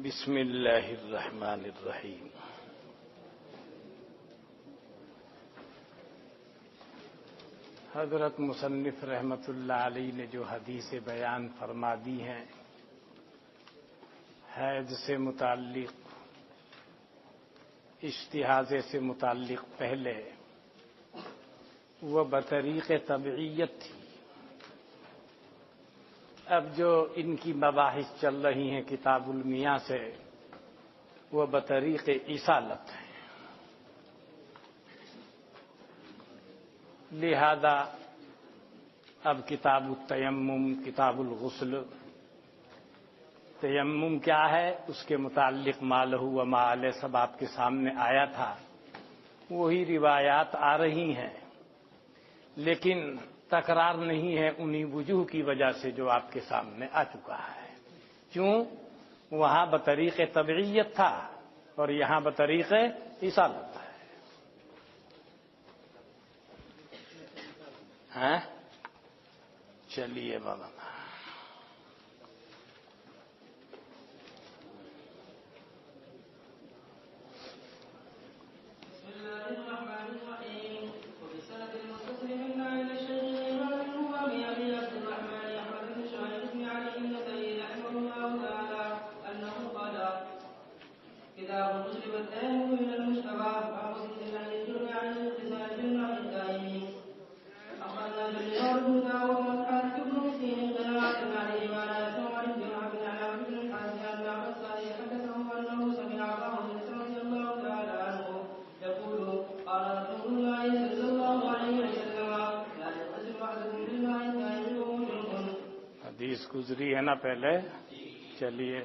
بسم اللہ الرحمن الرحیم۔ حضرت مصنف رحمت اللہ علیہ نے جو حدیث بیان فرما دی ہیں حیض سے متعلق، استحاضے سے متعلق پہلے وہ بطریق طبعیت تھی۔ اب جو ان کی مباحث چل رہی ہیں کتاب المیاں سے، وہ بطریق اصالت ہیں۔ لہذا اب کتاب التیمم، کتاب الغسل، تیمم کیا ہے اس کے متعلق مالہ و معالہ سب آپ کے سامنے آیا تھا، وہی روایات آ رہی ہیں، لیکن تکرار نہیں ہے انہی وجوہ کی وجہ سے جو آپ کے سامنے آ چکا ہے۔ کیوں؟ وہاں بطریق طبعیت تھا اور یہاں بطریق اصالت ہے۔ چلیے مولانا، حدیث گزری ہے نا پہلے، چلیے۔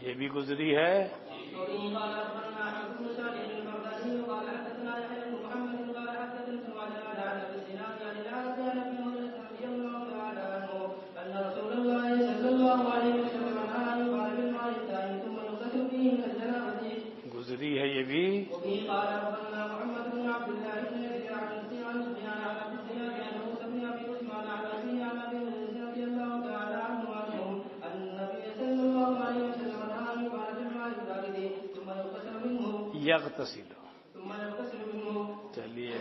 یہ بھی گزری ہے۔ گزری ہے یہ بھی۔ یغتسل، چلیے۔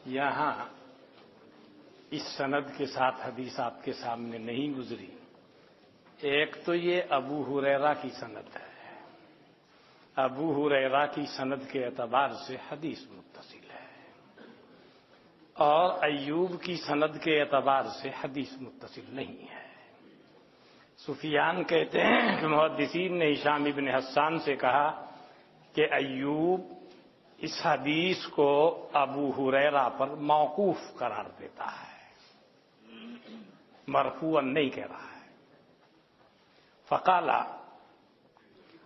یہاں اس سند کے ساتھ حدیث آپ کے سامنے نہیں گزری۔ ایک تو یہ ابو ہریرہ کی سند ہے، ابو ہریرہ کی سند کے اعتبار سے حدیث متصل ہے، اور ایوب کی سند کے اعتبار سے حدیث متصل نہیں ہے۔ سفیان کہتے ہیں کہ محدثین نے ہشام ابن حسان سے کہا کہ ایوب اس حدیث کو ابو ہریرہ پر موقوف قرار دیتا ہے، مرفوعا نہیں کہہ رہا ہے۔ فقالا،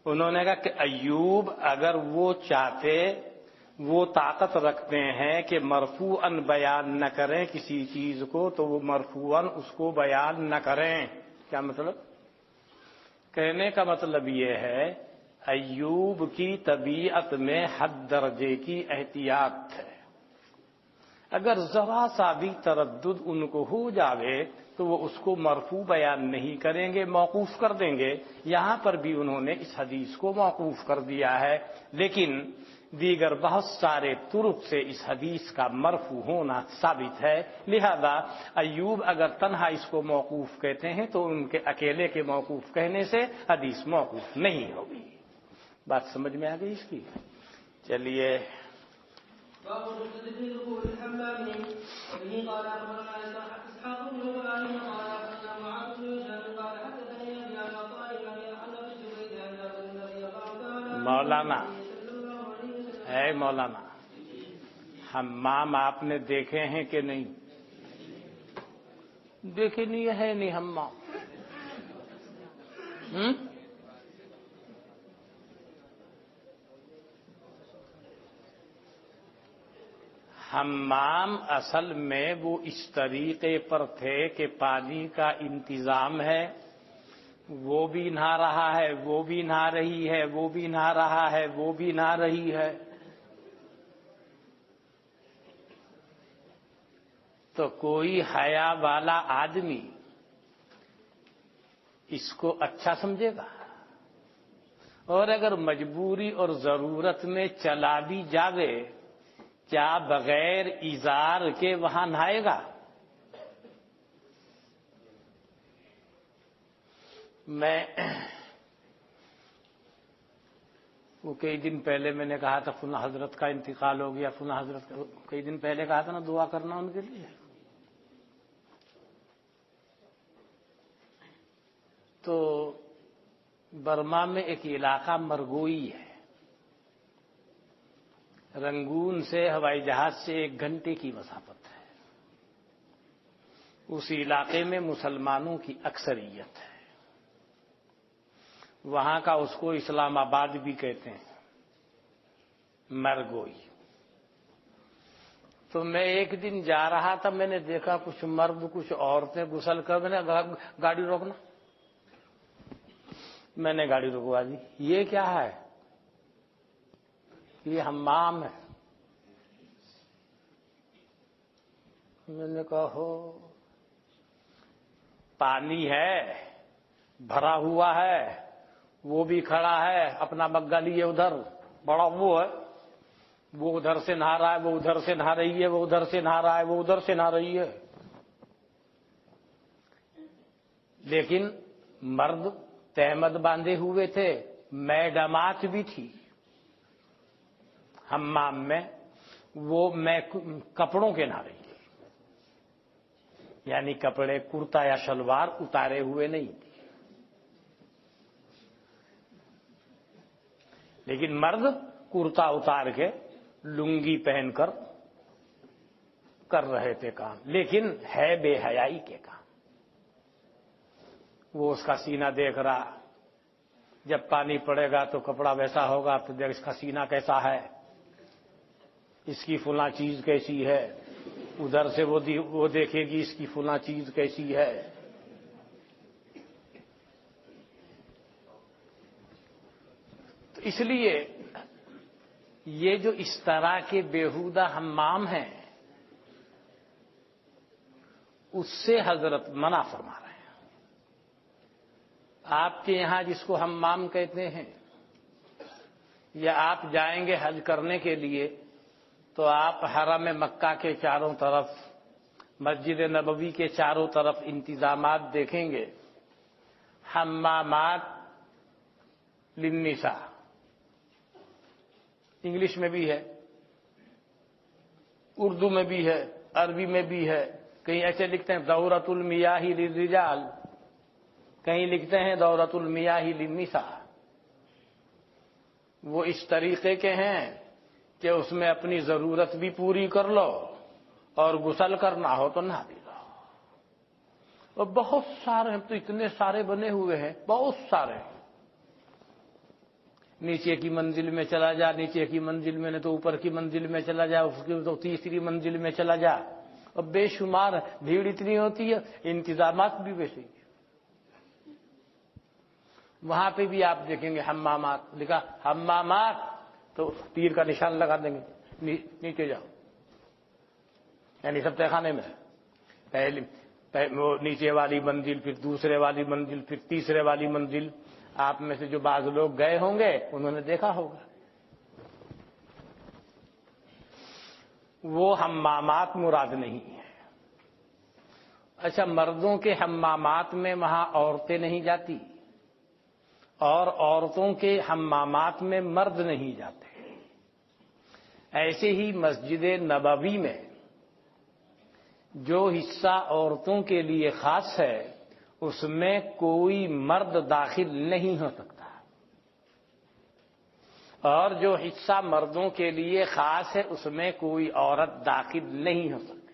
انہوں نے کہا کہ ایوب اگر وہ چاہتے، وہ طاقت رکھتے ہیں کہ مرفوعا بیان نہ کریں کسی چیز کو، تو وہ مرفوعا اس کو بیان نہ کریں۔ کیا مطلب؟ کہنے کا مطلب یہ ہے ایوب کی طبیعت میں حد درجے کی احتیاط ہے، اگر ذرا سا بھی تردد ان کو ہو جاوے تو وہ اس کو مرفوع بیان نہیں کریں گے، موقوف کر دیں گے۔ یہاں پر بھی انہوں نے اس حدیث کو موقوف کر دیا ہے، لیکن دیگر بہت سارے طرق سے اس حدیث کا مرفوع ہونا ثابت ہے۔ لہذا ایوب اگر تنہا اس کو موقوف کہتے ہیں تو ان کے اکیلے کے موقوف کہنے سے حدیث موقوف نہیں ہوگی۔ بات سمجھ میں آ گئی اس کی؟ چلیے۔ مولانا ہے مولانا، حمام آپ نے دیکھے ہیں کہ نہیں؟ دیکھے نہیں ہے نہیں حمام. حمام اصل میں وہ اس طریقے پر تھے کہ پانی کا انتظام ہے، وہ بھی نہا رہا ہے، وہ بھی نہا رہی ہے، وہ بھی نہا رہا ہے، وہ بھی نہا رہی ہے. تو کوئی حیا والا آدمی اس کو اچھا سمجھے گا، اور اگر مجبوری اور ضرورت میں چلا بھی جاوے، کیا بغیر ازار کے وہاں نہائے گا؟ میں وہ کئی دن پہلے میں نے کہا تھا فلاں حضرت کا انتقال ہو گیا، فلاں حضرت کا، کئی دن پہلے کہا تھا نا دعا کرنا ان کے لیے. تو برما میں ایک علاقہ مرگوئی ہے، رنگون سے ہوائی جہاز سے 1 گھنٹے کی مسافت ہے. اس علاقے میں مسلمانوں کی اکثریت ہے. وہاں کا اس کو اسلام آباد بھی کہتے ہیں، مرگوئی. تو میں ایک دن جا رہا تھا، میں نے دیکھا کچھ مرد کچھ عورتیں غسل کر، میں نے گاڑی روکنا، میں نے گاڑی رکوا دی. یہ کیا ہے؟ یہ حمام ہے. میں نے کہا ہو، پانی ہے بھرا ہوا ہے، وہ بھی کھڑا ہے اپنا مگا لیے ادھر، بڑا وہ ہے، وہ ادھر سے نہا رہا ہے، وہ ادھر سے نہا رہی ہے، وہ ادھر سے نہا رہا ہے، وہ ادھر سے نہا رہی ہے. لیکن مرد تہمد باندھے ہوئے تھے، میڈمات بھی تھی حمام میں، وہ کپڑوں کے نہا رہی تھی، یعنی کپڑے کرتا یا شلوار اتارے ہوئے نہیں تھے. لیکن مرد کرتا اتار کے لنگی پہن کر رہے تھے کام، لیکن ہے بے حیائی کے کام. وہ اس کا سینہ دیکھ رہا، جب پانی پڑے گا تو کپڑا ویسا ہوگا، تو دیکھ اس کا سینہ کیسا ہے، اس کی فلاں چیز کیسی ہے، ادھر سے وہ دیکھے گی اس کی فلاں چیز کیسی ہے. تو اس لیے یہ جو اس طرح کے بیہودہ حمام ہیں، اس سے حضرت منع فرما رہے ہیں. آپ کے یہاں جس کو حمام کہتے ہیں، یا آپ جائیں گے حج کرنے کے لیے تو آپ حرم مکہ کے چاروں طرف، مسجد نبوی کے چاروں طرف انتظامات دیکھیں گے. حمامات للنساء انگلش میں بھی ہے، اردو میں بھی ہے، عربی میں بھی ہے. کہیں ایسے لکھتے ہیں دورۃ المیاہ للرجال، کہیں لکھتے ہیں دورۃ المیاہ للنساء. وہ اس طریقے کے ہیں کہ اس میں اپنی ضرورت بھی پوری کر لو اور غسل کرنا ہو تو نہا بھی لو. اور بہت سارے، تو اتنے سارے بنے ہوئے ہیں، بہت سارے. نیچے کی منزل میں چلا جا، نیچے کی منزل میں نہیں تو اوپر کی منزل میں چلا جا، اس کی تو تیسری منزل میں چلا جا. اور بے شمار بھیڑ اتنی ہوتی ہے، انتظامات بھی ویسے ہی. وہاں پہ بھی آپ دیکھیں گے حمامات لکھا، حمامات تو تیر کا نشان لگا دیں گے، نیچے جاؤ. یعنی سب تہخانے میں وہ نیچے والی منزل، پھر دوسرے والی منزل، پھر تیسرے والی منزل. آپ میں سے جو بعض لوگ گئے ہوں گے انہوں نے دیکھا ہوگا. وہ حمامات مراد نہیں ہے. اچھا، مردوں کے حمامات میں وہاں عورتیں نہیں جاتی، اور عورتوں کے حمامات میں مرد نہیں جاتے. ایسے ہی مسجد نبوی میں جو حصہ عورتوں کے لیے خاص ہے، اس میں کوئی مرد داخل نہیں ہو سکتا. اور جو حصہ مردوں کے لیے خاص ہے اس میں کوئی عورت داخل نہیں ہو سکتی.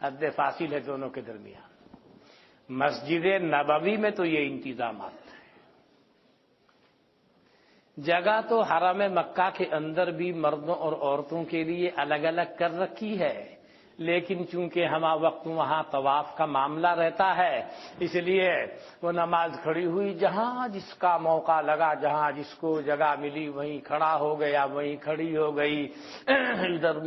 حد فاصل ہے دونوں کے درمیان. مسجد نبوی میں تو یہ انتظامات ہیں. جگہ تو حرم مکہ کے اندر بھی مردوں اور عورتوں کے لیے الگ الگ کر رکھی ہے، لیکن چونکہ ہمہ وقت وہاں طواف کا معاملہ رہتا ہے اس لیے وہ نماز کھڑی ہوئی، جہاں جس کا موقع لگا، جہاں جس کو جگہ ملی وہیں کھڑا ہو گیا، وہیں کھڑی ہو گئی. ادھر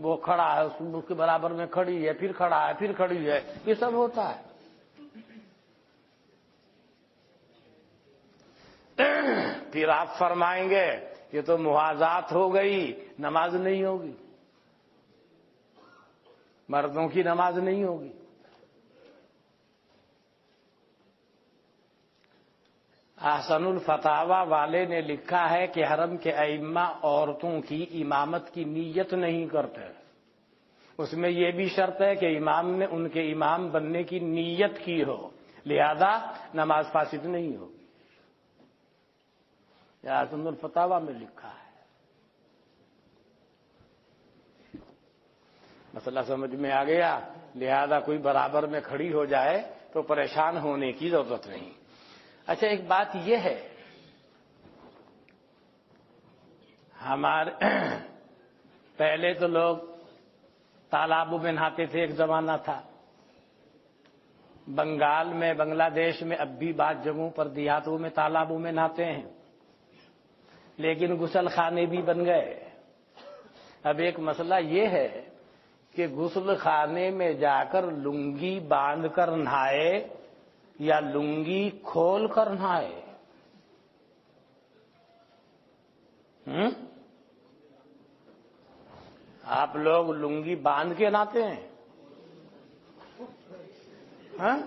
وہ کھڑا ہے اس کے برابر میں کھڑی ہے، پھر کھڑا ہے، پھر کھڑی ہے، یہ سب ہوتا ہے. پھر آپ فرمائیں گے یہ تو موازات ہو گئی، نماز نہیں ہوگی، مردوں کی نماز نہیں ہوگی. احسن الفتاوی والے نے لکھا ہے کہ حرم کے ائمہ عورتوں کی امامت کی نیت نہیں کرتے. اس میں یہ بھی شرط ہے کہ امام نے ان کے امام بننے کی نیت کی ہو، لہذا نماز فاسد نہیں ہوگی. یہ احسن الفتاوی میں لکھا ہے. مسئلہ سمجھ میں آ گیا. لہذا کوئی برابر میں کھڑی ہو جائے تو پریشان ہونے کی ضرورت نہیں. اچھا ایک بات یہ ہے، ہمارے پہلے تو لوگ تالابوں میں نہاتے تھے، ایک زمانہ تھا. بنگال میں، بنگلہ دیش میں اب بھی بعض جگہوں پر دیہاتوں میں تالابوں میں نہاتے ہیں، لیکن غسل خانے بھی بن گئے. اب ایک مسئلہ یہ ہے کہ غسل خانے میں جا کر لنگی باندھ کر نہائے یا لنگی کھول کر نہائے. آپ لوگ لنگی باندھ کے نہاتے ہیں؟ ہاں؟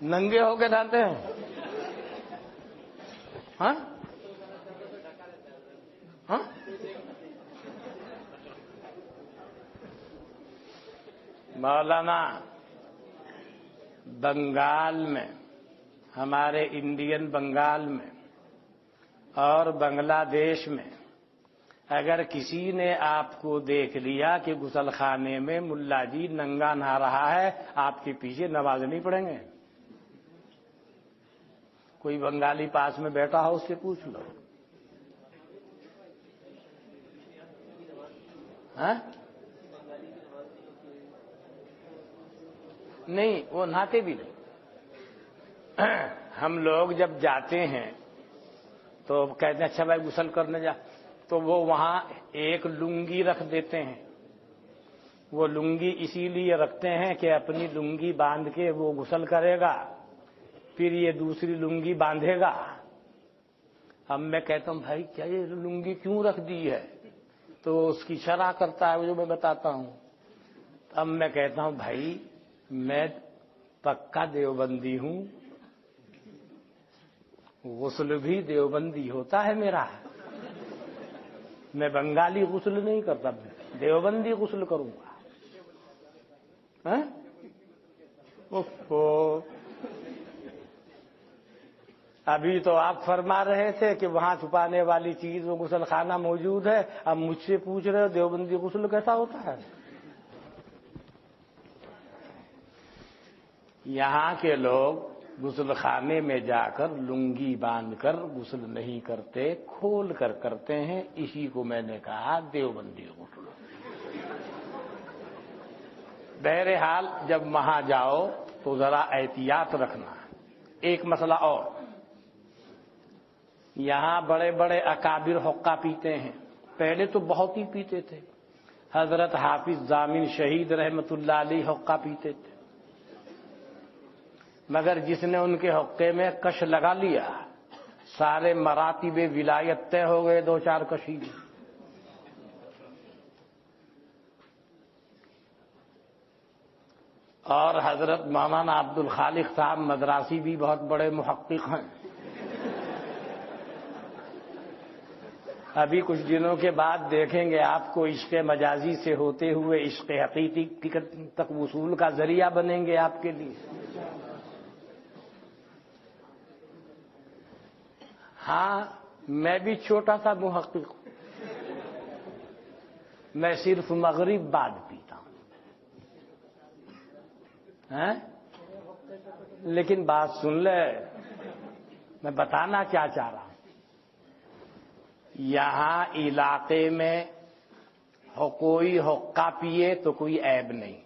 ننگے ہو کے نہاتے ہیں؟ ہاں؟ ہاں؟ مولانا بنگال میں، ہمارے انڈین بنگال میں اور بنگلہ دیش میں اگر کسی نے آپ کو دیکھ لیا کہ غسل خانے میں ملا جی ننگا نہا رہا ہے، آپ کے پیچھے نماز نہیں پڑھیں گے. کوئی بنگالی پاس میں بیٹھا ہو اس سے پوچھ لو. ہاں؟ نہیں، وہ نہاتے بھی نہیں. ہم لوگ جب جاتے ہیں تو کہتے ہیں اچھا بھائی غسل کرنے جا، تو وہ وہاں ایک لنگی رکھ دیتے ہیں. وہ لنگی اسی لیے رکھتے ہیں کہ اپنی لنگی باندھ کے وہ غسل کرے گا، پھر یہ دوسری لنگی باندھے گا. اب میں کہتا ہوں بھائی کیا یہ لنگی کیوں رکھ دی ہے؟ تو اس کی شرح کرتا ہے جو میں بتاتا ہوں. اب میں کہتا ہوں بھائی میں پکا دیوبندی ہوں، غسل بھی دیوبندی ہوتا ہے میرا. میں بنگالی غسل نہیں کرتا، دیوبندی غسل کروں گا. ابھی تو آپ فرما رہے تھے کہ وہاں چھپانے والی چیز وہ غسل خانہ موجود ہے، اب مجھ سے پوچھ رہے ہو دیوبندی غسل کیسا ہوتا ہے؟ یہاں کے لوگ غسل خانے میں جا کر لنگی باندھ کر غسل نہیں کرتے، کھول کر کرتے ہیں. اسی کو میں نے کہا دیوبندی غسل. بہرحال جب وہاں جاؤ تو ذرا احتیاط رکھنا. ایک مسئلہ اور، یہاں بڑے بڑے اکابر حقہ پیتے ہیں. پہلے تو بہت ہی پیتے تھے. حضرت حافظ ضامن شہید رحمت اللہ علیہ حقہ پیتے تھے، مگر جس نے ان کے حقے میں کش لگا لیا سارے مراتب ولایت طے ہو گئے. 2-4 کشی. اور حضرت مولانا عبد الخالق صاحب مدراسی بھی بہت بڑے محقق ہیں. ابھی کچھ دنوں کے بعد دیکھیں گے آپ کو عشق مجازی سے ہوتے ہوئے عشق حقیقی تک وصول کا ذریعہ بنیں گے آپ کے لیے. ہاں میں بھی چھوٹا سا محقق ہوں، میں صرف مغرب بعد پیتا ہوں، لیکن بات سن لے، میں بتانا کیا چاہ رہا ہوں۔ یہاں علاقے میں کوئی حقہ پیے تو کوئی عیب نہیں،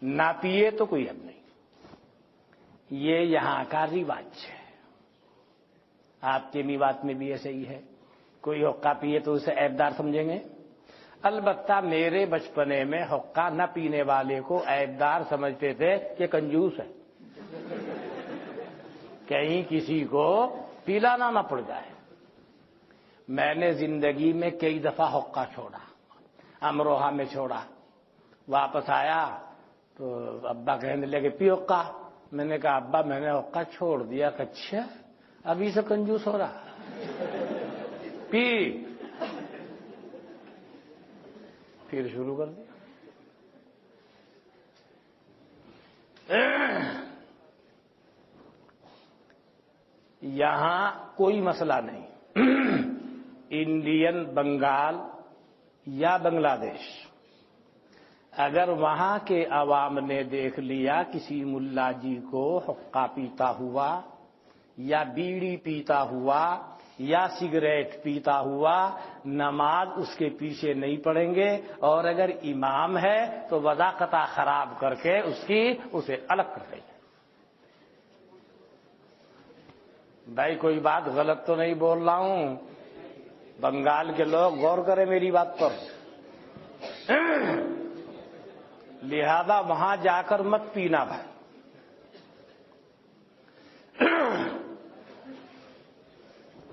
نہ پیے تو کوئی عیب نہیں، یہ یہاں کا رواج ہے۔ آپ کے میوات میں بھی ایسے ہی ہے، کوئی حقہ پیے تو اسے عیبدار سمجھیں گے؟ البتہ میرے بچپنے میں حقہ نہ پینے والے کو عیبدار سمجھتے تھے کہ کنجوس ہے، کہیں کسی کو پلانا نہ پڑ جائے۔ میں نے زندگی میں کئی دفعہ حقہ چھوڑا، امروہہ میں چھوڑا، واپس آیا تو ابا کہنے لگے پی حقہ، میں نے کہا ابا میں نے حقہ چھوڑ دیا۔ کہ اچھا ابھی سے کنجوس ہو رہا، پی، پھر شروع کر دیا۔ یہاں کوئی مسئلہ نہیں، انڈین بنگال یا بنگلہ دیش، اگر وہاں کے عوام نے دیکھ لیا کسی ملا جی کو حقہ پیتا ہوا یا بیڑی پیتا ہوا یا سگریٹ پیتا ہوا، نماز اس کے پیچھے نہیں پڑھیں گے، اور اگر امام ہے تو وضاقتہ خراب کر کے اسے الگ کر دیں گے۔ بھائی کوئی بات غلط تو نہیں بول رہا ہوں؟ بنگال کے لوگ غور کریں میری بات پر، لہذا وہاں جا کر مت پینا بھائی۔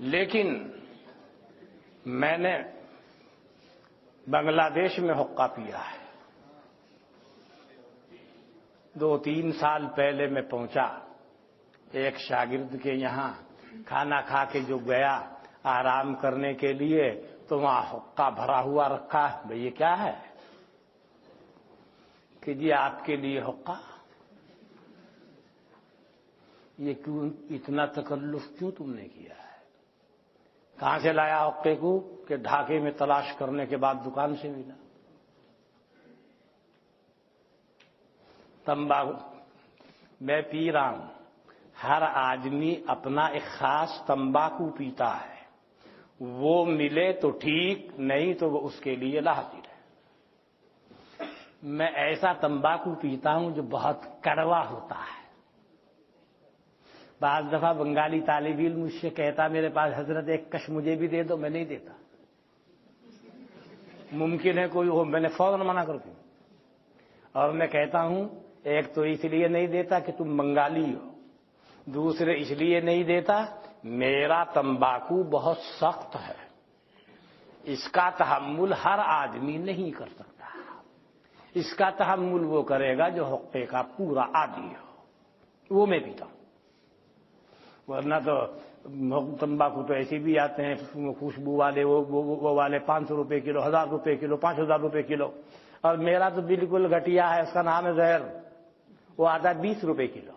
لیکن میں نے بنگلہ دیش میں حقہ پیا ہے، 2-3 سال پہلے میں پہنچا ایک شاگرد کے یہاں، کھانا کھا کے جو گیا آرام کرنے کے لیے تو وہاں حقہ بھرا ہوا رکھا ہے۔ بھئی یہ کیا ہے؟ کہ جی آپ کے لیے حقہ، یہ کیوں اتنا تکلف کیوں تم نے کیا ہے؟ کہاں سے لایا حقے کو؟ کہ ڈھاکے میں تلاش کرنے کے بعد دکان سے ملا۔ تمباکو میں پی رہا ہوں، ہر آدمی اپنا ایک خاص تمباکو پیتا ہے، وہ ملے تو ٹھیک، نہیں تو وہ اس کے لیے لاحقیر ہے۔ میں ایسا تمباکو پیتا ہوں جو بہت کڑوا ہوتا ہے۔ بعض دفعہ بنگالی طالب علم مجھ سے کہتا میرے پاس حضرت ایک کش مجھے بھی دے دو، میں نہیں دیتا، ممکن ہے کوئی ہو، میں نے فوراً منع کر دوں، اور میں کہتا ہوں ایک تو اس لیے نہیں دیتا کہ تم بنگالی ہو، دوسرے اس لیے نہیں دیتا میرا تمباکو بہت سخت ہے، اس کا تحمل ہر آدمی نہیں کر سکتا، اس کا تحمل وہ کرے گا جو حقے کا پورا عادی ہو، وہ میں پیتا ہوں۔ ورنہ تو تمباکو تو ایسے بھی آتے ہیں خوشبو والے، وہ والے 500 روپے کلو، 1000 روپے کلو، 5000 روپے کلو، اور میرا تو بالکل گھٹیا ہے، اس کا نام ہے زہر، وہ آتا ہے 20 روپے کلو،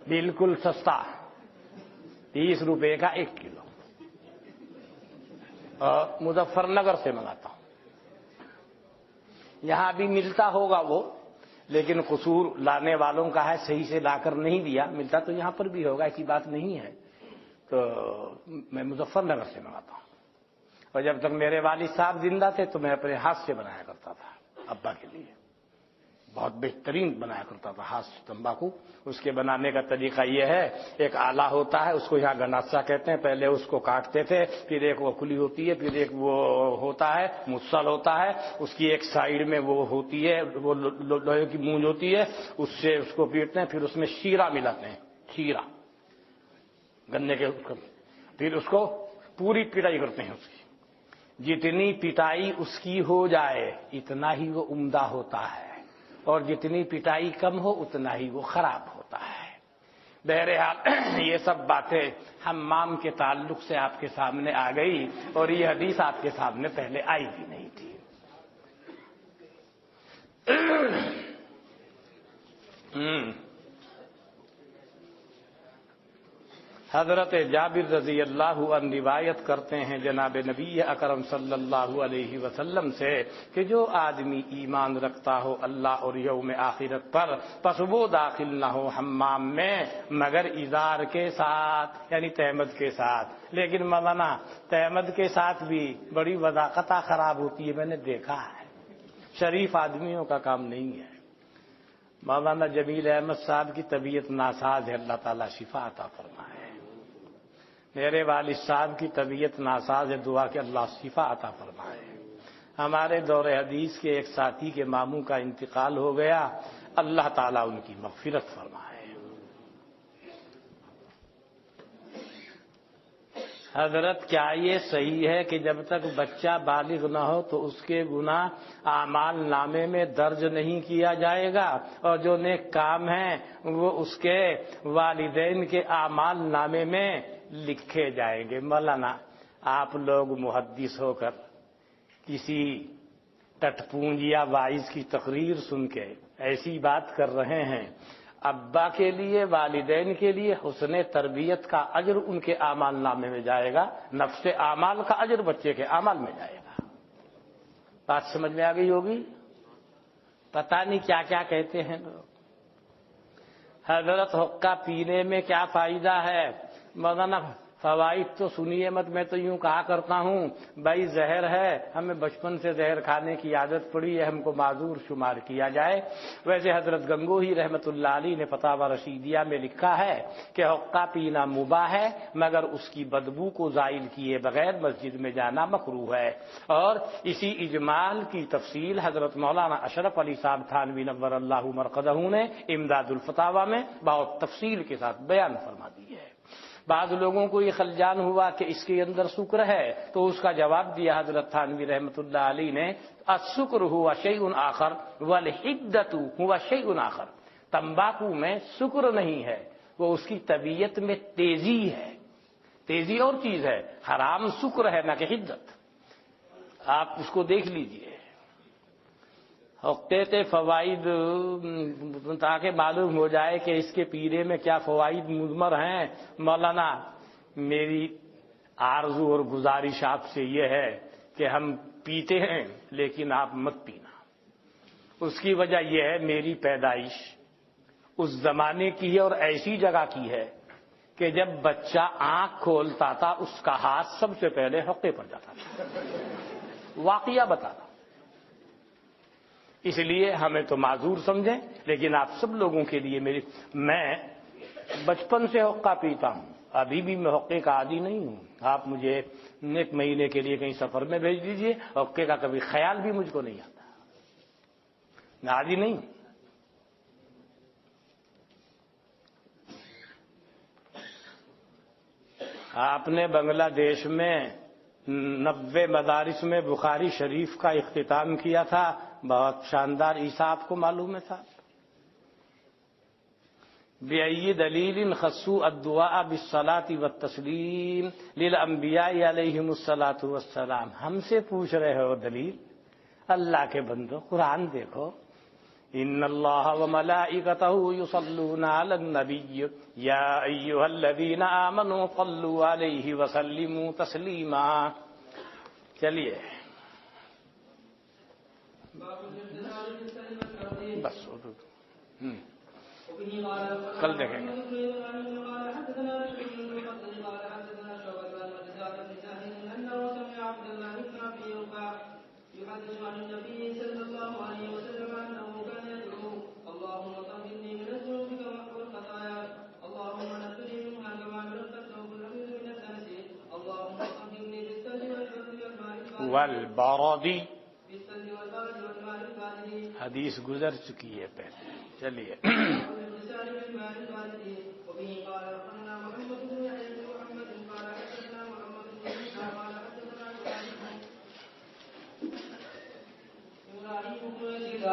بالکل سستا، 30 روپے کا 1 کلو، اور مظفر نگر سے منگاتا ہوں۔ یہاں بھی ملتا ہوگا وہ، لیکن قصور لانے والوں کا ہے، صحیح سے لا کر نہیں دیا، ملتا تو یہاں پر بھی ہوگا، ایسی بات نہیں ہے۔ تو میں مظفر نگر سے منگاتا ہوں، اور جب تک میرے والد صاحب زندہ تھے تو میں اپنے ہاتھ سے بنایا کرتا تھا، ابا کے لیے بہت بہترین بنایا کرتا تھا ہاتھ سے تمباکو۔ اس کے بنانے کا طریقہ یہ ہے، ایک آلہ ہوتا ہے، اس کو یہاں گناسا کہتے ہیں، پہلے اس کو کاٹتے تھے، پھر ایک وہ کھلی ہوتی ہے، پھر ایک وہ ہوتا ہے مسل ہوتا ہے، اس کی ایک سائیڈ میں وہ ہوتی ہے، وہ لوہے کی مونج ہوتی ہے، اس سے اس کو پیٹتے ہیں، پھر اس میں شیرہ ملاتے ہیں، شیرہ گنے کے، پھر اس کو پوری پٹائی کرتے ہیں اس کی، جتنی پٹائی اس کی ہو جائے اتنا ہی وہ عمدہ ہوتا ہے، اور جتنی پٹائی کم ہو اتنا ہی وہ خراب ہوتا ہے۔ بہرحال یہ سب باتیں حمام کے تعلق سے آپ کے سامنے آ گئی، اور یہ حدیث آپ کے سامنے پہلے آئی بھی نہیں تھی۔ حضرت جابر رضی اللہ عنہ روایت کرتے ہیں جناب نبی اکرم صلی اللہ علیہ وسلم سے کہ جو آدمی ایمان رکھتا ہو اللہ اور یوم آخرت پر پس وہ داخل نہ ہو حمام میں مگر ازار کے ساتھ یعنی تہمد کے ساتھ۔ لیکن مولانا تہمد کے ساتھ بھی بڑی وضاقتہ خراب ہوتی ہے، میں نے دیکھا ہے، شریف آدمیوں کا کام نہیں ہے۔ مولانا جمیل احمد صاحب کی طبیعت ناساز ہے، اللہ تعالیٰ شفا عطا فرمائے۔ میرے والد صاحب کی طبیعت ناساز ہے، دعا کہ اللہ شفا عطا فرمائے۔ ہمارے دور حدیث کے ایک ساتھی کے ماموں کا انتقال ہو گیا، اللہ تعالیٰ ان کی مغفرت فرمائے۔ حضرت کیا یہ صحیح ہے کہ جب تک بچہ بالغ نہ ہو تو اس کے گناہ اعمال نامے میں درج نہیں کیا جائے گا اور جو نیک کام ہیں وہ اس کے والدین کے اعمال نامے میں لکھے جائیں گے؟ مولانا آپ لوگ محدث ہو کر کسی ٹٹپونج یا وائز کی تقریر سن کے ایسی بات کر رہے ہیں، ابا کے لیے والدین کے لیے حسن تربیت کا اجر ان کے اعمال نامے میں جائے گا، نفس اعمال کا اجر بچے کے اعمال میں جائے گا۔ بات سمجھ میں آ گئی ہوگی؟ پتہ نہیں کیا کیا کہتے ہیں لوگ۔ حضرت حقہ پینے میں کیا فائدہ ہے؟ مولانا فوائد تو سنیے مت، میں تو یوں کہا کرتا ہوں بھائی زہر ہے، ہمیں بچپن سے زہر کھانے کی عادت پڑی ہے، ہم کو معذور شمار کیا جائے۔ ویسے حضرت گنگوہی رحمت اللہ علیہ نے فتاوی رشیدیہ میں لکھا ہے کہ حقہ پینا مباح ہے مگر اس کی بدبو کو زائل کیے بغیر مسجد میں جانا مکروہ ہے، اور اسی اجمال کی تفصیل حضرت مولانا اشرف علی صاحب تھانوی نور اللہ مرقدہ نے امداد الفتاوی میں بہت تفصیل کے ساتھ بیان فرما دی ہے۔ بعض لوگوں کو یہ خلجان ہوا کہ اس کے اندر سکر ہے، تو اس کا جواب دیا حضرت تھانوی رحمت اللہ علیہ نے، السکر ہوا شیء آخر والحدۃ ہوا شیء آخر۔ تمباکو میں سکر نہیں ہے، وہ اس کی طبیعت میں تیزی ہے، تیزی اور چیز ہے، حرام سکر ہے نہ کہ حدت۔ آپ اس کو دیکھ لیجئے۔ حقے کے فوائد تاکہ معلوم ہو جائے کہ اس کے پینے میں کیا فوائد مضمر ہیں، مولانا میری آرزو اور گزارش آپ سے یہ ہے کہ ہم پیتے ہیں لیکن آپ مت پینا۔ اس کی وجہ یہ ہے میری پیدائش اس زمانے کی ہے اور ایسی جگہ کی ہے کہ جب بچہ آنکھ کھولتا تھا اس کا ہاتھ سب سے پہلے حقے پر جاتا تھا۔ واقعہ بتانا، اس لیے ہمیں تو معذور سمجھیں، لیکن آپ سب لوگوں کے لیے میں بچپن سے حقہ پیتا ہوں، ابھی بھی میں حقے کا عادی نہیں ہوں۔ آپ مجھے ایک مہینے کے لیے کہیں سفر میں بھیج دیجئے، حقے کا کبھی خیال بھی مجھ کو نہیں آتا، میں عادی نہیں ہوں۔ آپ نے بنگلہ دیش میں 90 مدارس میں بخاری شریف کا اختتام کیا تھا، بہت شاندار عیسیٰ آپ کو معلوم ہے صاحب۔ بِأَيِّ دَلِيلٍ خَصُّوا الدُّعَاءَ بِالصَّلَاةِ وَالتَّسْلِيمِ لِلْأَنبِيَاءِ عَلَيْهِمُ الصَّلَاةُ وَالسَّلَامُ۔ ہم سے پوچھ رہے ہو دلیل، اللہ کے بندو قرآن دیکھو، ان اللہ وملائکتہ یصلون علی النبی یا ایھا الذین آمنوا صلوا علیہ وسلموا تسلیما۔ چلیے بس کل دیکھیں گے۔ يحدث عن النبي صلى الله عليه وسلم أنه كان يدعو اللهم طهرني من الذنوب والخطايا اللهم نقني منها كما نقى الثوب الأبيض من الدنس اللهم طهرني بالثلج والبرد بالثلج والبرد والماء البارد۔ حدیث گزر چکی ہے پہلے، چلیے۔ وبه قال أخبرنا محمد بن يحيى بن محمد قال حدثنا محمد بن عيسى قال حدثنا إبراهيم بن يزيد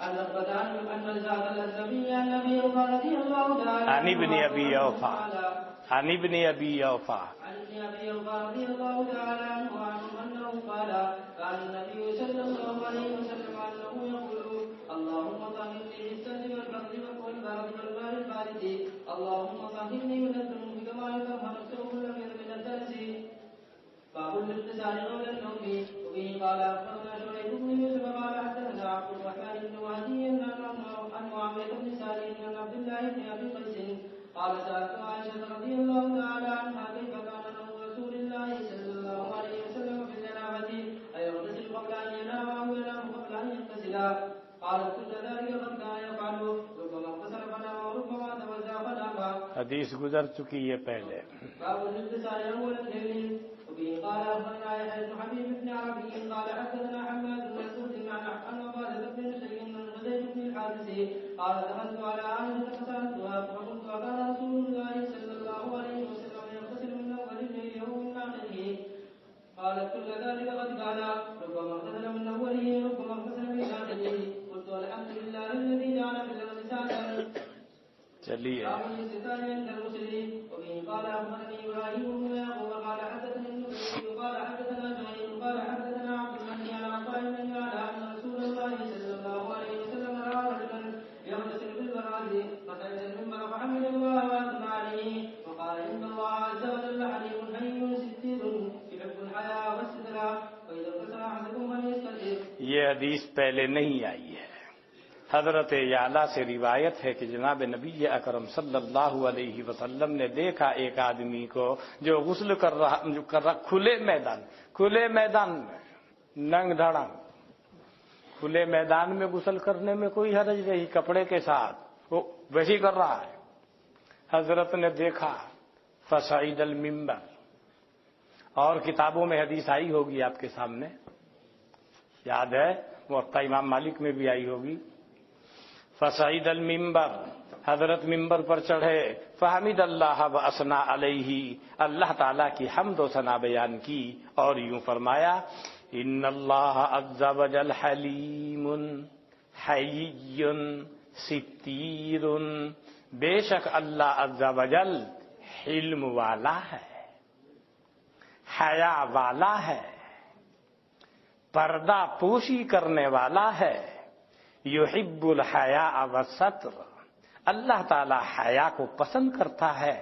عن القتال أن زاد الأسلمي عن أبي أوفى رضي الله تعالى عن ابن أبي أوفى عن ابن أبي أوفى رضي الله تعالى عنه أنه قال قال النبي صلى الله عليه وسلم أنه يقول اللهم طهرني بالثلج والبرد والبرد والماء البارد اللهم طهرني من الذنوب ما يكره نفسه كل من الدنس باب الاغتسال قبل النوم وبه قال اخبرنا شعيب بن يوسف قال حدثنا عبد الرحمن بن مهدي عن معاويه بن سالم عن عبد الله بن ابي قيس قال سالت عائشه رضي الله تعالى عنها كيف كان نوم رسول الله صلى الله عليه وسلم في الجنابه ايغتسل قبل ان ينام او ينام قبل ان يغتسل قالت كل ذلك قد كان يفعل ربما اغتسل فنام وربما توضا فنام. حدیث گزر چکی ہے پہلے. باب الاغتسال اول الليل وبه قال اخبرنا يحيى بن حبيب بن عربي قال حدثنا حماد بن مسعود عن عباده بن شيء عن غزير بن الحارث قال دخلت على عائشه فسالتها فقلت وكان رسول الله صلى الله عليه وسلم يغتسل من اول الليل او من اخره قالت كل ذلك قد كان ربما اغتسل من اوله ربما اغتسل من اخره قلت الحمد لله الذي جعل في الاغتسال. چلیے. قال اخبرني ابراهيم بن يعقوب قال حدثني النبي قال حدثنا جرير قال حدثنا عبد المني عن عطاء بن يعلى ان رسول الله صلى الله عليه وسلم راى رجلا يغتسل بالبراز فسجد المنبر فحمد الله واثنى عليه وقال ان الله عز وجل حليم حي ستير يحب الحياء والستر واذا اغتسل احدكم فليستتر. یہ حدیث پہلے نہیں آئی ہے. حضرت یعلا سے روایت ہے کہ جناب نبی اکرم صلی اللہ علیہ وسلم نے دیکھا ایک آدمی کو جو غسل کر رہا کھلے میدان میں ننگ دھڑنگ کھلے میدان میں غسل کرنے میں کوئی حرج نہیں، کپڑے کے ساتھ وہ ویسے کر رہا ہے. حضرت نے دیکھا فصعد المنبر، اور کتابوں میں حدیث آئی ہوگی آپ کے سامنے، یاد ہے موطا امام مالک میں بھی آئی ہوگی. فصعد المنبر، حضرت ممبر پر چڑھے، فحمد اللہ واثنى علیہ، اللہ تعالیٰ کی حمد و ثنا بیان کی اور یوں فرمایا ان اللہ عز وجل حلیم حی ستیر، بے شک اللہ عز وجل حلم والا ہے، حیا والا ہے، پردہ پوشی کرنے والا ہے. یحب الحیاء والستر، اللہ تعالی حیا کو پسند کرتا ہے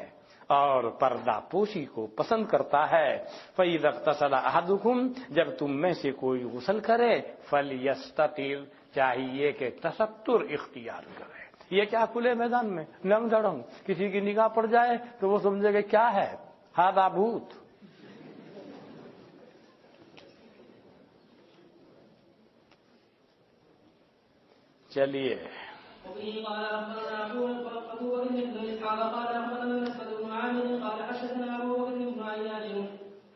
اور پردہ پوشی کو پسند کرتا ہے. فَإِذَا اغْتَسَلَ أَحَدُكُمْ، جب تم میں سے کوئی غسل کرے، فَلْيَسْتَتِرْ، چاہیے کہ تستر اختیار کرے. یہ کیا کھلے میدان میں ننگ دھڑنگ، کسی کی نگاہ پڑ جائے تو وہ سمجھے کہ کیا ہے ہاذا بھوت. چلیے. وبه قال اخبرنا ابو بكر بن اسحاق قال اخبرنا مسعود بن عامر قال حدثنا ابو بكر بن عياش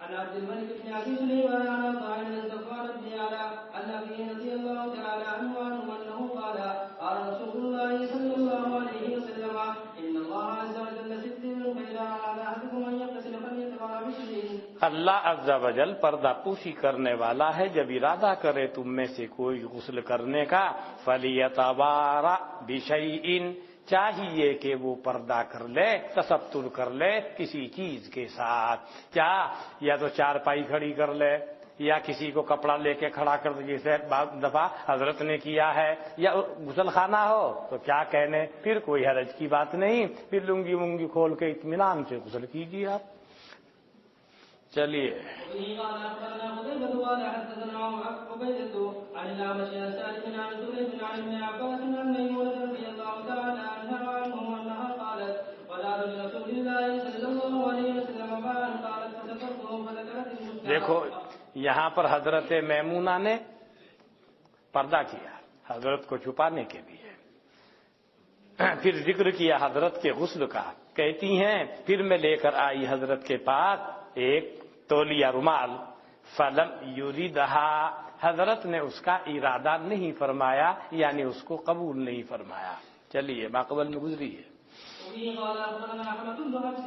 عن عبد الملك بن ابي سليمان عن عطاء بن زكوان بن يعلى عن ابي رضي الله تعالى عنه انه قال قال رسول الله صلى الله عليه وسلم ان الله عز وجل ستر فاذا اراد احدكم ان يغتسل فليتبرع بشيء. اللہ عز وجل پردہ پوشی کرنے والا ہے، جب ارادہ کرے تم میں سے کوئی غسل کرنے کا، فَلْيَتَبَارَ بِشَيْءٍ، چاہیے کہ وہ پردہ کر لے، تستر کر لے کسی چیز کے ساتھ. کیا یا تو چارپائی کھڑی کر لے، یا کسی کو کپڑا لے کے کھڑا کر دے جیسے بعض دفعہ حضرت نے کیا ہے، یا غسل خانہ ہو تو کیا کہنے، پھر کوئی حرج کی بات نہیں، پھر لنگی ونگی کھول کے اطمینان سے غسل کیجیے آپ. چلیے. دیکھو یہاں پر حضرت میمونہ نے پردہ کیا حضرت کو چھپانے کے لیے، پھر ذکر کیا حضرت کے غسل کا. کہتی ہیں پھر میں لے کر آئی حضرت کے پاس ایک تولیہ رومال، فلم یریدہا، حضرت نے اس کا ارادہ نہیں فرمایا، یعنی اس کو قبول نہیں فرمایا. چلیے ماقبل میں گزری ہے. قال اخبرنا احمد بن حفص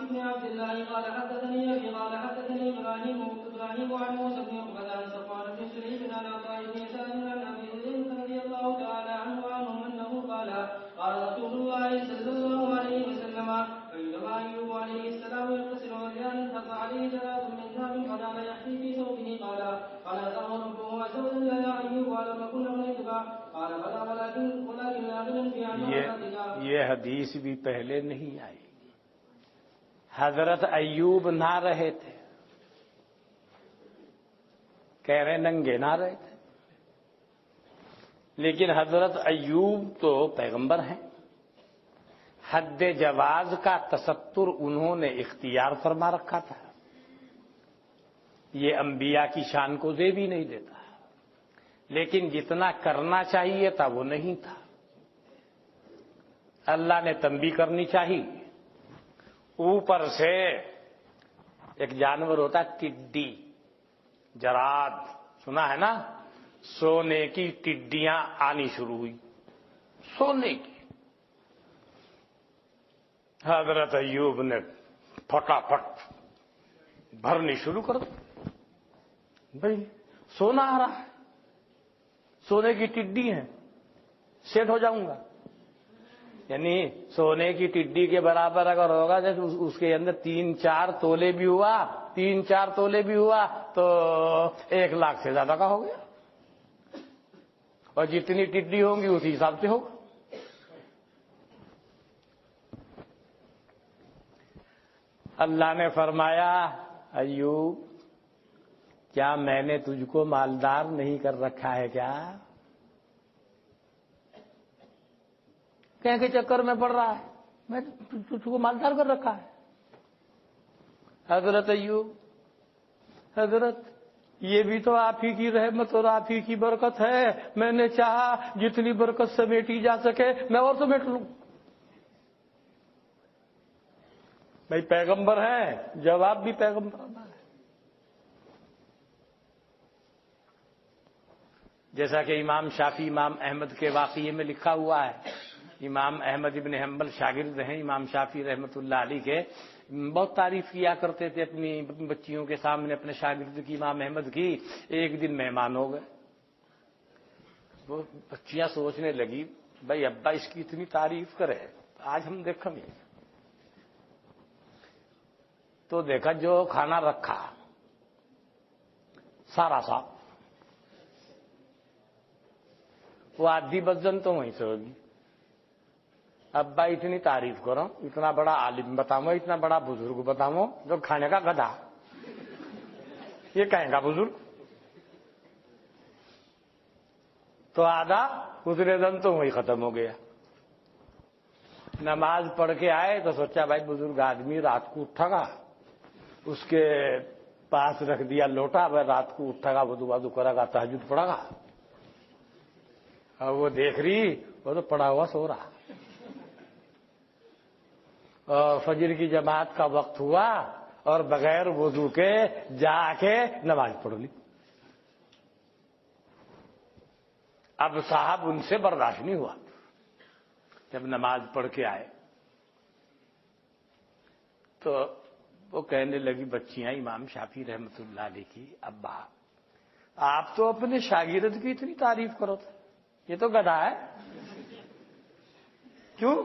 بن عبد الله قال حدثني ابي قال حدثني ابراهيم عن موسى بن عقبه عن صفوان بن سليم عن عطاء بن يسار عن ابي هريره رضي الله تعالى عنه انه قال قال رسول الله صلى الله عليه وسلم بينما ايوب عليه السلام يغتسل وليان انقطع عليه جناب من ذهب فنال يحكي في ثوبه قال فناداه ربه عز وجل يا ايوب الم اكن اغنيتك قال بلى ولكن لا غنى في عن یہ حدیث بھی پہلے نہیں آئی. حضرت ایوب نہ رہے تھے، کہہ رہے ننگے نہ رہے تھے، لیکن حضرت ایوب تو پیغمبر ہیں، حد جواز کا تستر انہوں نے اختیار فرما رکھا تھا، یہ انبیاء کی شان کو زیب ہی نہیں دیتا، لیکن جتنا کرنا چاہیے تھا وہ نہیں تھا، اللہ نے تنبیہ کرنی چاہیے۔ اوپر سے ایک جانور ہوتا ہے ٹڈی، جراد، سنا ہے نا؟ سونے کی ٹڈیاں آنی شروع ہوئی، سونے کی۔ حضرت ایوب نے پھٹافٹ بھرنی شروع کر دی، بھائی سونا آ رہا ہے، سونے کی ٹڈی ہیں، سیٹ ہو جاؤں گا، یعنی سونے کی ٹڈی کے برابر اگر ہوگا جیسے اس کے اندر 3-4 تولے بھی ہوا، 3-4 تولے بھی ہوا تو 1 لاکھ سے زیادہ کا ہو گیا، اور جتنی ٹڈی ہوں گی اسی حساب سے ہوگا۔ اللہ نے فرمایا ایوب کیا میں نے تجھ کو مالدار نہیں کر رکھا ہے کیا؟ کہیں کے چکر میں پڑ رہا ہے، میں تجھ کو مالدار کر رکھا ہے؟ حضرت ایوب، حضرت یہ بھی تو آپ ہی کی رحمت اور آپ ہی کی برکت ہے، میں نے چاہا جتنی برکت سمیٹی جا سکے میں اور سمیٹ لوں۔ بھائی پیغمبر ہیں، جواب بھی پیغمبر ہے۔ جیسا کہ امام شافعی امام احمد کے واقعے میں لکھا ہوا ہے، امام احمد ابن حنبل شاگرد ہیں امام شافعی رحمۃ اللہ علیہ کے، بہت تعریف کیا کرتے تھے اپنی بچیوں کے سامنے اپنے شاگرد کی، امام احمد کی۔ ایک دن مہمان ہو گئے، وہ بچیاں سوچنے لگی بھائی ابا اس کی اتنی تعریف کرے، آج ہم دیکھیں گے۔ تو دیکھا جو کھانا رکھا سارا صاف، وہ آدھی بدزن تو وہیں سے ہوگی۔ ابا اتنی تعریف کرو، اتنا بڑا عالم بتاؤں، اتنا بڑا بزرگ بتاؤں، جو کھانے کا گدھا، یہ کہیں گا بزرگ؟ تو آدھا اتنے دن تو وہی ختم ہو گیا۔ نماز پڑھ کے آئے تو سوچا بھائی بزرگ آدمی رات کو اٹھا گا، اس کے پاس رکھ دیا لوٹا، بھائی رات کو اٹھا گا وضو کرے گا تہجد پڑھا گا، اور وہ دیکھ رہی وہ تو پڑا ہوا سو رہا، اور فجر کی جماعت کا وقت ہوا اور بغیر وضو کے جا کے نماز پڑھ لی۔ اب صاحب ان سے برداشت نہیں ہوا، جب نماز پڑھ کے آئے تو وہ کہنے لگی بچیاں امام شافعی رحمۃ اللہ علیہ کی، ابا آپ تو اپنے شاگرد کی اتنی تعریف کرو تھے، یہ تو گدھا ہے، کیوں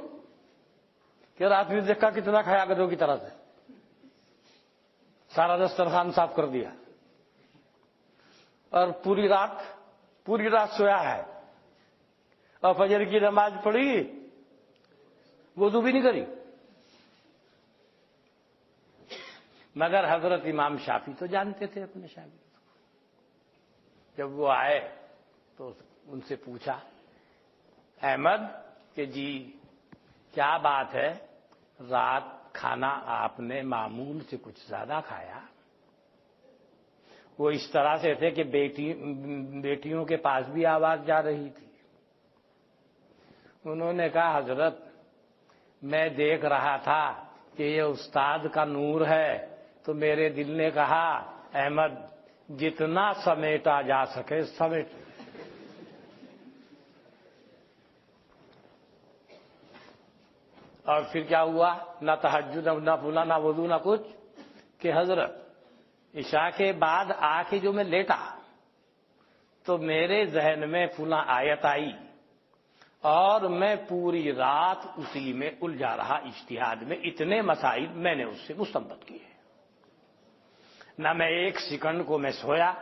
کہ رات میں دیکھا کتنا کھایا گدھوں کی طرح سے، سارا دسترخوان صاف کر دیا، اور پوری رات سویا ہے، اور فجر کی نماز پڑھی وضو بھی نہیں کری۔ مگر حضرت امام شافعی تو جانتے تھے اپنے شاگرد کو۔ جب وہ آئے تو ان سے پوچھا احمد کہ جی کیا بات ہے، رات کھانا آپ نے معمول سے کچھ زیادہ کھایا؟ وہ اس طرح سے تھے کہ بیٹیوں کے پاس بھی آواز جا رہی تھی۔ انہوں نے کہا حضرت میں دیکھ رہا تھا کہ یہ استاد کا نور ہے، تو میرے دل نے کہا احمد جتنا سمیٹا جا سکے سمیٹ۔ اور پھر کیا ہوا؟ نہ تہجد نہ پھولا نہ وضو نہ کچھ، کہ حضرت عشاء کے بعد آ کے جو میں لیٹا تو میرے ذہن میں فلاں آیت آئی اور میں پوری رات اسی میں الجھا رہا، اجتہاد میں اتنے مسائل میں نے اس سے مستنبط کیے، نہ میں ایک سیکنڈ کو میں سویا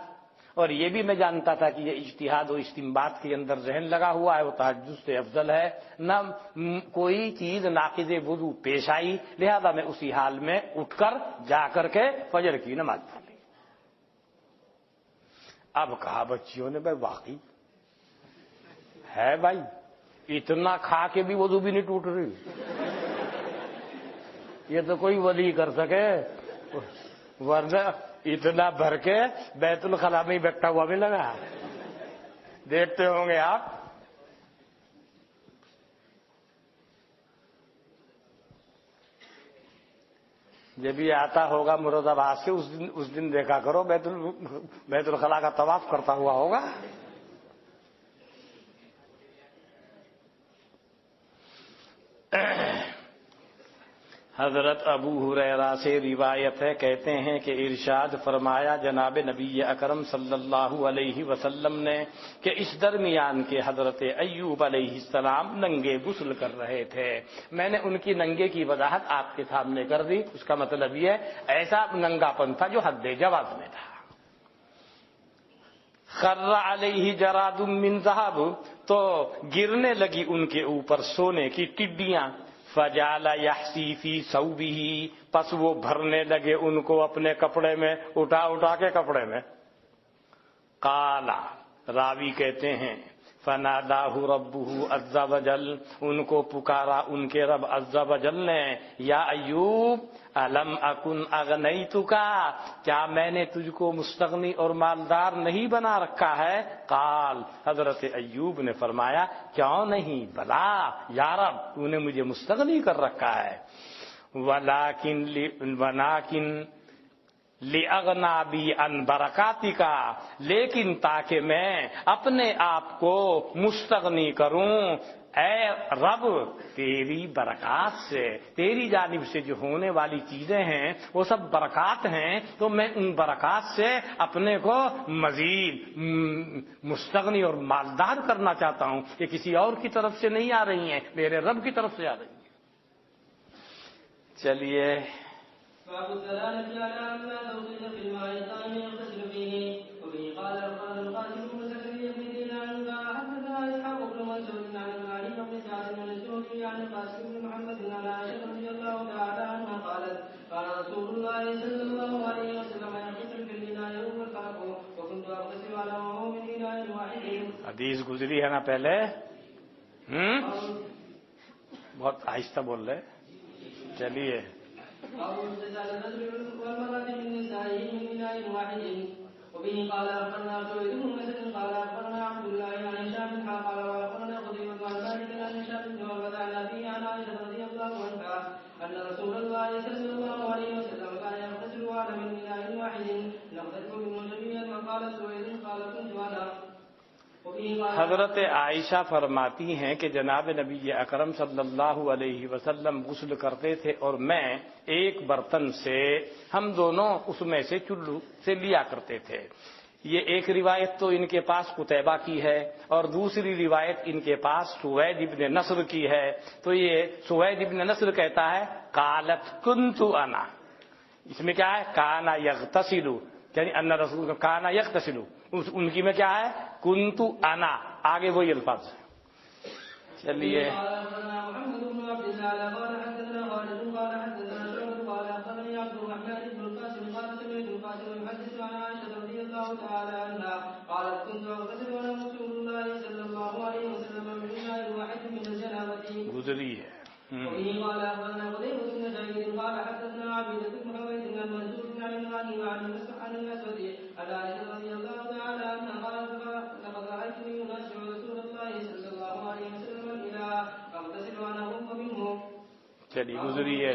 اور یہ بھی میں جانتا تھا کہ یہ اجتہاد و استنباط کے اندر ذہن لگا ہوا ہے، وہ تہجد سے افضل ہے، نہ کوئی چیز ناقض وضو پیش آئی، لہذا میں اسی حال میں اٹھ کر جا کر کے فجر کی نماز پڑھ لی۔ اب کہا بچیوں نے بھائی واقعی ہے بھائی، اتنا کھا کے بھی وضو بھی نہیں ٹوٹ رہی، یہ تو کوئی ولی کر سکے، ورنہ اتنا بھر کے بیت الخلا میں ہی بیٹھا ہوا بھی لگا، دیکھتے ہوں گے آپ۔ جب یہ آتا ہوگا مراد آباد سے اس دن دیکھا کرو بیت الخلا کا طواف کرتا ہوا ہوگا۔ حضرت ابو ہریرہ سے روایت ہے، کہتے ہیں کہ ارشاد فرمایا جناب نبی اکرم صلی اللہ علیہ وسلم نے کہ اس درمیان کے حضرت ایوب علیہ السلام ننگے غسل کر رہے تھے، میں نے ان کی ننگے کی وضاحت آپ کے سامنے کر دی۔ اس کا مطلب یہ ایسا ننگا پن تھا جو حد جواز میں تھا۔ خر علیہ جراد من ذہب، تو گرنے لگی ان کے اوپر سونے کی ٹڈیاں، فجعل یحسی فی ثوبہ، پس وہ بھرنے لگے ان کو اپنے کپڑے میں، اٹھا اٹھا کے کپڑے میں۔ قال، راوی کہتے ہیں فناداہ ربہ عز وجل، ان کو پکارا ان کے رب عز وجل نے، یا ایوب الم اکن اغنیتک، کیا میں نے تجھ کو مستغنی اور مالدار نہیں بنا رکھا ہے؟ قال، حضرت ایوب نے فرمایا کیوں نہیں، بلا یا رب تو نے مجھے مستغنی کر رکھا ہے، ولکن لِأَغْنَا بِي عَنْ بَرَكَاتِكَ، لیکن تاکہ میں اپنے آپ کو مستغنی کروں اے رب تیری برکات سے، تیری جانب سے جو ہونے والی چیزیں ہیں وہ سب برکات ہیں، تو میں ان برکات سے اپنے کو مزید مستغنی اور مالدار کرنا چاہتا ہوں، کہ کسی اور کی طرف سے نہیں آ رہی ہیں، میرے رب کی طرف سے آ رہی ہیں۔ چلیے باب الدلالة على أن لا توقيت في الماء الدائم يغتسل فيه. وبه قال أخبرنا القاسم بن زكريا بن دينار قال حدثنا إسحاق بن منصور عن إبراهيم بن سعد بن الزهري عن القاسم بن محمد عن عائشة رضي الله تعالى عنها قالت قال رسول الله صلى الله عليه وسلم يغتسل في الإناء يوم الفرق وكنت أغتسل على وهو من إناء واحد۔ حدیث گزری ہے نا پہلے، بہت آہستہ بول رہے، چلیے۔ أو اغتسال الرجل والمرأة من نسائه من إناء واحد. وبه قال أخبرنا سويد بن مسعود قال أخبرنا عبد الله عن هشام قال وأخبرنا قتيبة عن مالك عن هشام بن عروة عن أبيه عن عائشة رضي الله عنها أن رسول الله صلى الله عليه وسلم كان يغتسل على من إناء واحد نغتسل منه جميعا. وقال سويد قال كنت أنا. حضرت عائشہ فرماتی ہیں کہ جناب نبی اکرم صلی اللہ علیہ وسلم غسل کرتے تھے اور میں ایک برتن سے، ہم دونوں اس میں سے چلو سے لیا کرتے تھے۔ یہ ایک روایت تو ان کے پاس قتیبہ کی ہے اور دوسری روایت ان کے پاس سوید ابن نصر کی ہے۔ تو یہ سوید ابن نصر کہتا ہے قالت کنت انا، اس میں کیا ہے کانا یغتسل، یعنی ان رسول کانا یغتسل، ان کی میں کیا ہے کنت انا، آگے وہی الفاظ ہیں۔ چلیے گزری ہے۔ چلیے گزری ہے۔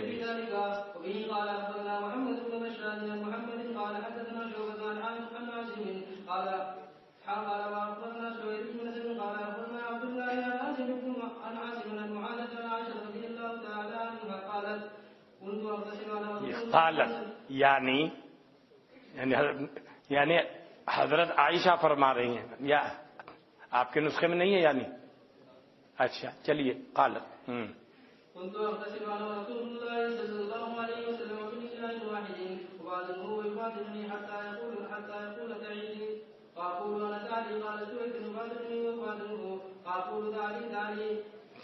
قالت یعنی حضرت عائشہ فرما رہی ہیں، یا آپ کے نسخے میں نہیں ہے یعنی؟ اچھا چلیے قالت كنت أغتسل على رسول الله صلى الله عليه وسلم من إناء واحد وبعضه يبادرني حتى يقول تعيدي قال قولوا أنا سعدي قال سويد فادعني وفادنه قال قولوا دعني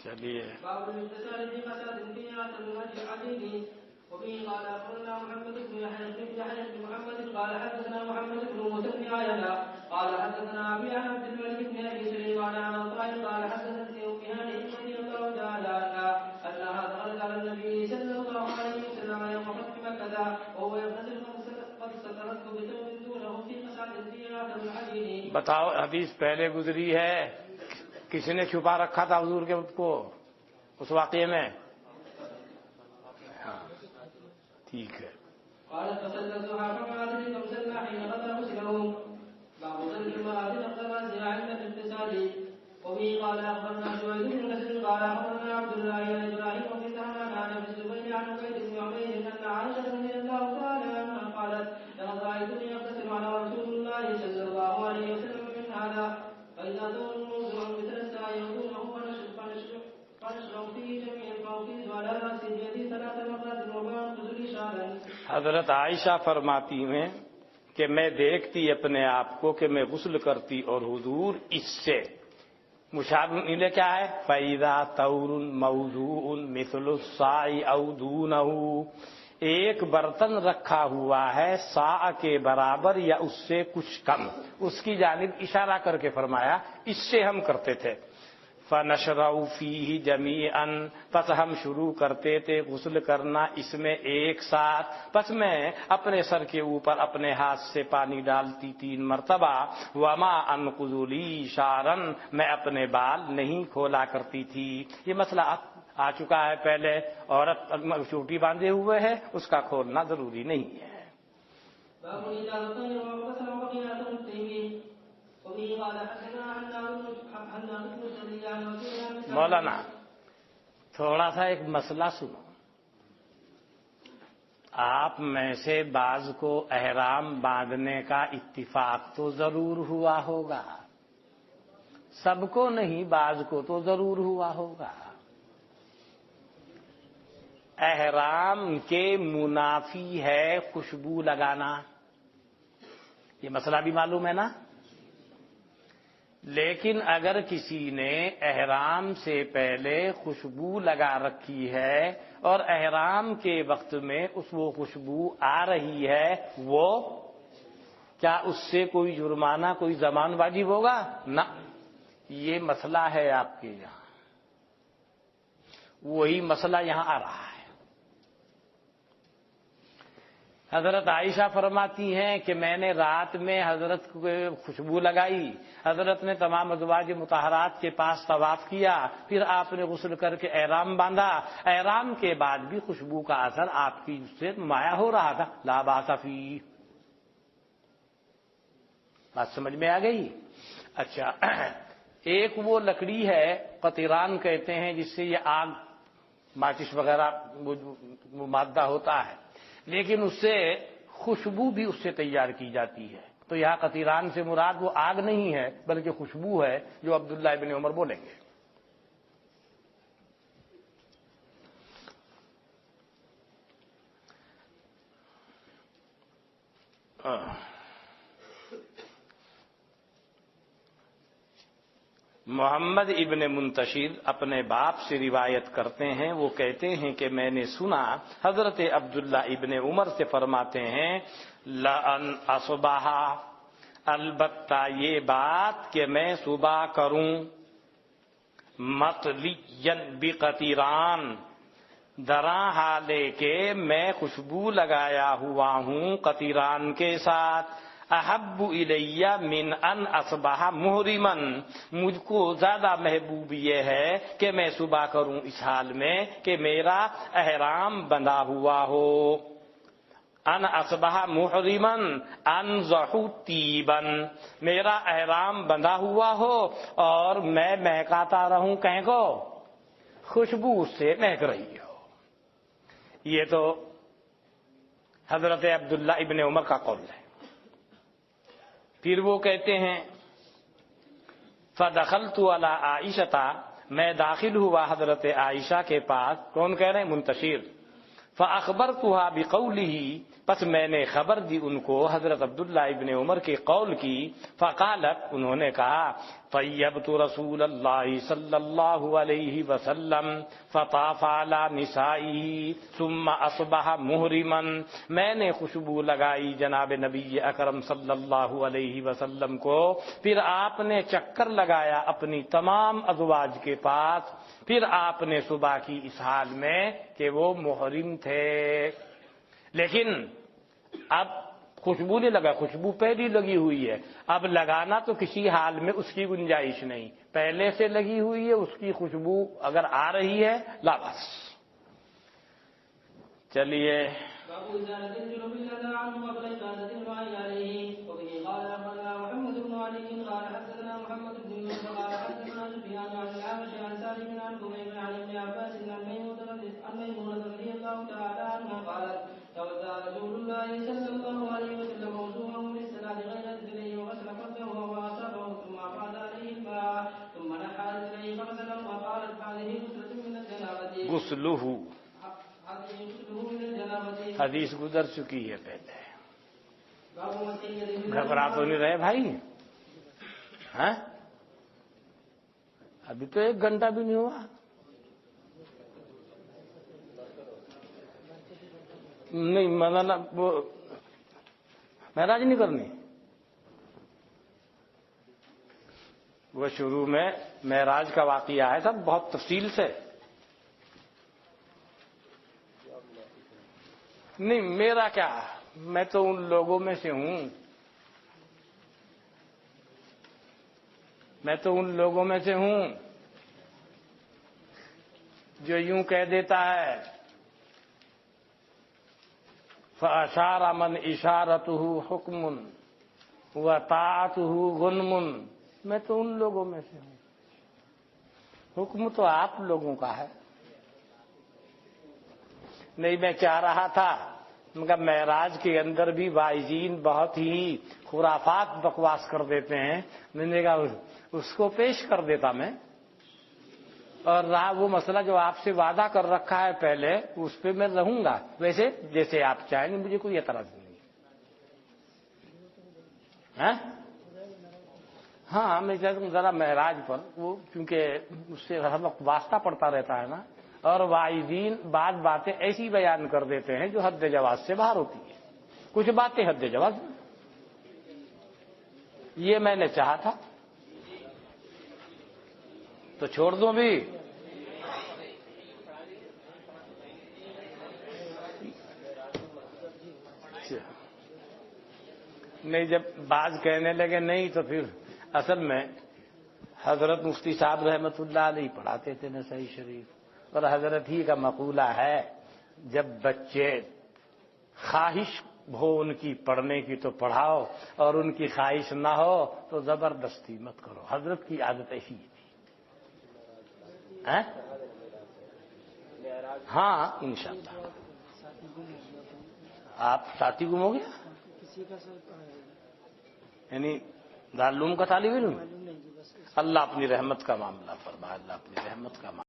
چلیے باب الاغتسال في فساد في عتب الحديد وفيه قال أخبرنا محمد بن يحيى بن محمد قال حدثنا محمد بن موسى بن عيانا قال حدثنا أبي عن عبد الملك بن أبي سليمان عن عطاء قال حدثتني أم هانئ رضي الله تعالى عنها أنها دخلت على النبي صلى الله عليه وسلم يوم فتح مكة وهو يغتسل قد سترته بثوب دونه في فساد في عتب الحديد. بتاؤ حدیث پہلے گزری ہے، کسی نے چھپا رکھا تھا حضور کے کو اس واقعے میں؟ ہاں ٹھیک ہے. قال فصلى الضحى فما أدري كم صلى حين غدا غسله باب صلى المرأة قبل رأسها عند الاغتسال. وبه قال أخبرنا سويد بن نصر قال أخبرنا عبد الله عن إبراهيم بن سهمان عن أبي الزبير عن عبيد بن عمير أن عائشة رضي الله تعالى عنها قالت لقد رأيتني أغتسل على رسول الله صلى الله عليه وسلم من هذا فإذا دور موضوع مثل الساعة يغضونه فنشرب فيه جميع الفوقيز وعلى رأسه بيده 3 مرات وبعد نزول شعرا. حضرت عائشہ فرماتی ہیں کہ میں دیکھتی اپنے آپ کو کہ میں غسل کرتی اور حضور اس سے مشابہ نیلے کیا ہے فَإِذَا تَوْرٌ مَوْضُوعٌ مِثْلُ الصَّاعِ أَوْ دُونَهُ، ایک برتن رکھا ہوا ہے صاع کے برابر یا اس سے کچھ کم، اس کی جانب اشارہ کر کے فرمایا اس سے ہم کرتے تھے. فَنَشْرَعُ فِيهِ جَمِيعًا، پس ہم شروع کرتے تھے غسل کرنا اس میں ایک ساتھ. پس میں اپنے سر کے اوپر اپنے ہاتھ سے پانی ڈالتی 3 مرتبہ. وَمَا أَنْقُضُ لِي شَعْرًا، میں اپنے بال نہیں کھولا کرتی تھی. یہ مسئلہ آ چکا ہے پہلے، عورت چوٹی باندھے ہوئے ہے اس کا کھولنا ضروری نہیں ہے. باب إجازة وغسل وبقية الطيب. وبه قال حدثنا حنان بن سريان وسفيان بن مولانا تھوڑا سا ایک مسئلہ سنو. آپ میں سے بعض کو احرام باندھنے کا اتفاق تو ضرور ہوا ہوگا، سب کو نہیں، بعض کو تو ضرور ہوا ہوگا. احرام کے منافی ہے خوشبو لگانا، یہ مسئلہ بھی معلوم ہے نا. لیکن اگر کسی نے احرام سے پہلے خوشبو لگا رکھی ہے اور احرام کے وقت میں وہ خوشبو آ رہی ہے، وہ کیا اس سے کوئی جرمانہ کوئی ضمان واجب ہوگا؟ نہ. یہ مسئلہ ہے آپ کے یہاں، وہی مسئلہ یہاں آ رہا ہے. حضرت عائشہ فرماتی ہیں کہ میں نے رات میں حضرت کو خوشبو لگائی، حضرت نے تمام ازواج مطہرات کے پاس طواف کیا، پھر آپ نے غسل کر کے احرام باندھا. احرام کے بعد بھی خوشبو کا اثر آپ کی سے نمایاں ہو رہا تھا. لا باس فیہ. بات سمجھ میں آ گئی؟ اچھا، ایک وہ لکڑی ہے قطران کہتے ہیں جس سے یہ آگ ماچس وغیرہ وہ مادہ ہوتا ہے، لیکن اس سے خوشبو بھی اس سے تیار کی جاتی ہے. تو یہاں قطران سے مراد وہ آگ نہیں ہے بلکہ خوشبو ہے جو عبداللہ ابن عمر بولیں گے. محمد ابن منتشر اپنے باپ سے روایت کرتے ہیں، وہ کہتے ہیں کہ میں نے سنا حضرت عبداللہ ابن عمر سے فرماتے ہیں لَأَنْ أَصْبَحَ، البتہ یہ بات کہ میں صبح کروں مطليًا بقطران، دراں حالے کہ میں خوشبو لگایا ہوا ہوں قطران کے ساتھ. احب الی من ان اصبح محرما، مجھ کو زیادہ محبوب یہ ہے کہ میں صبح کروں اس حال میں کہ میرا احرام بندھا ہوا ہو. ان اصبح محرما انضح طیبا، میرا احرام بندھا ہوا ہو اور میں مہکاتا رہوں کہیں کو، خوشبو اس سے مہک رہی ہو. یہ تو حضرت عبداللہ ابن عمر کا قول ہے. پھر وہ کہتے ہیں فدخلت علی عائشہ، میں داخل ہوا حضرت عائشہ کے پاس. کون کہہ رہے ہیں؟ منتشر. فاخبرتها بقوله، پس میں نے خبر دی ان کو حضرت عبداللہ ابن عمر کے قول کی. فقالت، انہوں نے کہا، طیبت رسول اللہ صلی اللہ علیہ وسلم فطاف علی نسائه ثم اصبح محرما، میں نے خوشبو لگائی جناب نبی اکرم صلی اللہ علیہ وسلم کو، پھر آپ نے چکر لگایا اپنی تمام ازواج کے پاس، پھر آپ نے صبح کی اس حال میں کہ وہ محرم تھے. لیکن اب خوشبو نہیں لگا، خوشبو پہلی لگی ہوئی ہے، اب لگانا تو کسی حال میں اس کی گنجائش نہیں، پہلے سے لگی ہوئی ہے، اس کی خوشبو اگر آ رہی ہے لا بس. چلیے. باب إزالة الجنوب الأذى عنه قبل إفادة الماء عليه. وبه قال أخبرنا محمد بن علي قال حدثنا محمد بن يوسف قال حدثنا سفيان عن الأعمش عن سالم عن كريم عن ابن عباس عن ميمونة رضي الله تعالى عنها قالت توضأ رسول الله صلى الله عليه وسلم وضوءه للصلاة غير رجليه وغسل فرجه وأصابه ثم أفاض عليه الماء ثم نحى رجليه فغسله وقالت هذه غسلة من الجنابة. غسلہ حدیث گزر چکی ہے پہلے. گھبرا تو نہیں رہے بھائی؟ ہاں ابھی تو 1 گھنٹہ بھی نہیں ہوا. نہیں مولانا وہ معراج نہیں کرنی، وہ شروع میں معراج کا واقعہ ہے سب بہت تفصیل سے. نہیں میرا کیا، میں تو ان لوگوں میں سے ہوں، میں تو ان لوگوں میں سے ہوں جو یوں کہہ دیتا ہے فَأَشَارَ مَنْ إِشَارَتُهُ حُكْمٌ وَطَاعَتُهُ غُنْمٌ. میں تو ان لوگوں میں سے ہوں، حکم تو آپ لوگوں کا ہے. نہیں میں چاہ رہا تھا مگر معراج کے اندر بھی واعظین بہت ہی خرافات بکواس کر دیتے ہیں، میں نے کہا اس کو پیش کر دیتا میں، اور رہا وہ مسئلہ جو آپ سے وعدہ کر رکھا ہے پہلے اس پہ میں رہوں گا ویسے جیسے آپ چاہیں گے، مجھے کوئی اعتراض نہیں. ہاں میں چاہتا ہوں ذرا معراج پر وہ کیونکہ اس سے ہر وقت واسطہ پڑتا رہتا ہے نا، اور واعظین بعض باتیں ایسی بیان کر دیتے ہیں جو حد جواز سے باہر ہوتی ہے، کچھ باتیں حد جواز. یہ میں نے چاہا تھا تو چھوڑ دوں بھی. نہیں جب بعض کہنے لگے نہیں تو پھر اصل میں حضرت مفتی صاحب رحمت اللہ علیہ پڑھاتے تھے نسائی شریف، اور حضرت ہی کا مقولہ ہے جب بچے خواہش ہو ان کی پڑھنے کی تو پڑھاؤ، اور ان کی خواہش نہ ہو تو زبردستی مت کرو. حضرت کی عادت ایسی تھی. ہاں انشاءاللہ. آپ ساتھی گم ہو گیا یعنی دارالعلوم کا طالب علم؟ اللہ اپنی رحمت کا معاملہ فرما، اللہ اپنی رحمت کا معاملہ